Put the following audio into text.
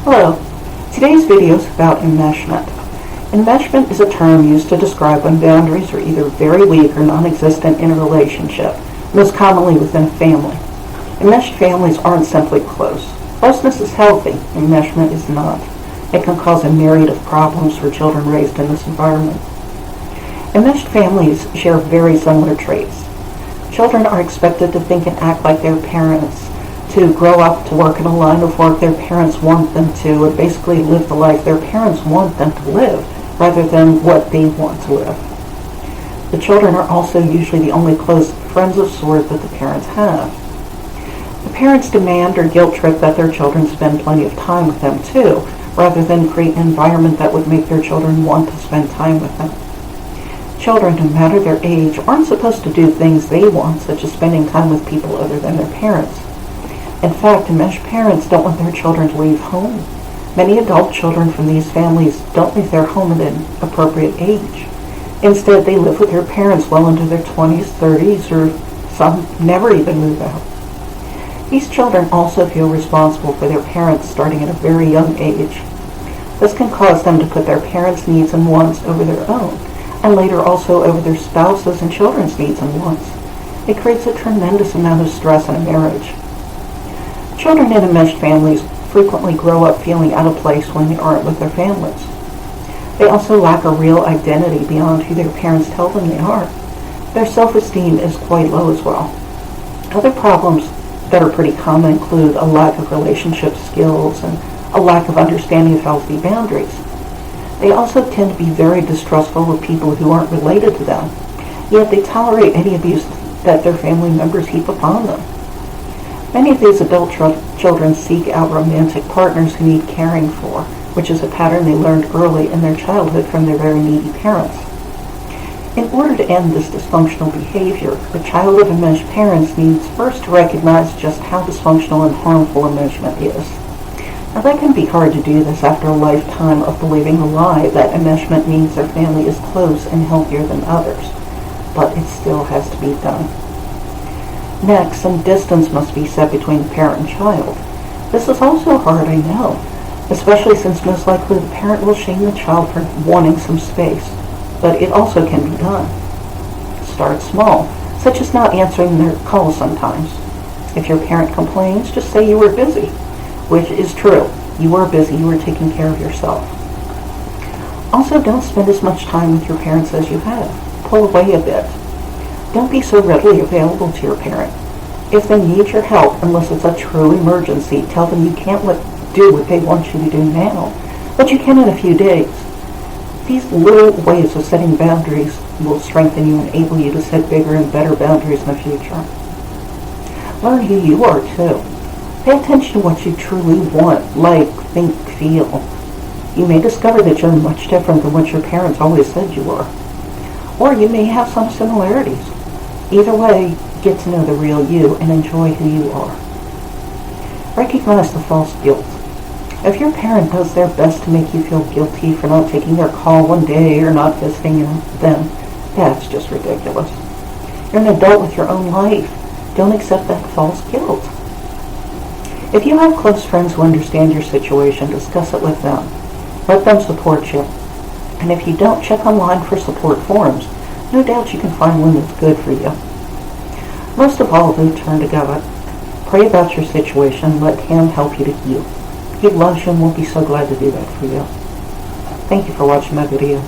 Hello. Today's video is about enmeshment. Enmeshment is a term used to describe when boundaries are either very weak or non-existent in a relationship, most commonly within a family. Enmeshed families aren't simply close. Closeness is healthy, enmeshment is not. It can cause a myriad of problems for children raised in this environment. Enmeshed families share very similar traits. Children are expected to think and act like their parents, to grow up to work in a line of work their parents want them to, and basically live the life their parents want them to live, rather than what they want to live. The children are also usually the only close friends of sort that the parents have. The parents demand or guilt trip that their children spend plenty of time with them too, rather than create an environment that would make their children want to spend time with them. Children, no matter their age, aren't supposed to do things they want, such as spending time with people other than their parents. In fact, enmeshed parents don't want their children to leave home. Many adult children from these families don't leave their home at an appropriate age. Instead, they live with their parents well into their 20s, 30s, or some never even move out. These children also feel responsible for their parents starting at a very young age. This can cause them to put their parents' needs and wants over their own, and later also over their spouses' and children's needs and wants. It creates a tremendous amount of stress in a marriage. Children in enmeshed families frequently grow up feeling out of place when they aren't with their families. They also lack a real identity beyond who their parents tell them they are. Their self-esteem is quite low as well. Other problems that are pretty common include a lack of relationship skills and a lack of understanding of healthy boundaries. They also tend to be very distrustful of people who aren't related to them, yet they tolerate any abuse that their family members heap upon them. Many of these adult children seek out romantic partners who need caring for, which is a pattern they learned early in their childhood from their very needy parents. In order to end this dysfunctional behavior, the child of enmeshed parents needs first to recognize just how dysfunctional and harmful enmeshment is. Now, that can be hard to do this after a lifetime of believing the lie that enmeshment means their family is close and healthier than others, but it still has to be done. Next, some distance must be set between the parent and child. This is also hard, I know, especially since most likely the parent will shame the child for wanting some space, but it also can be done. Start small, such as not answering their calls sometimes. If your parent complains, just say you were busy, which is true. You were busy, you were taking care of yourself. Also, don't spend as much time with your parents as you have. Pull away a bit. Don't be so readily available to your parent. If they need your help, unless it's a true emergency, tell them you can't do what they want you to do now, but you can in a few days. These little ways of setting boundaries will strengthen you and enable you to set bigger and better boundaries in the future. Learn who you are, too. Pay attention to what you truly want, like, think, feel. You may discover that you're much different than what your parents always said you were. Or you may have some similarities. Either way, get to know the real you and enjoy who you are. Recognize the false guilt. If your parent does their best to make you feel guilty for not taking their call one day or not visiting them, that's just ridiculous. You're an adult with your own life. Don't accept that false guilt. If you have close friends who understand your situation, discuss it with them. Let them support you. And if you don't, check online for support forums. No doubt you can find one that's good for you. Most of all, though, turn to God. Pray about your situation and let Him help you to heal. He loves you and will be so glad to do that for you. Thank you for watching my video.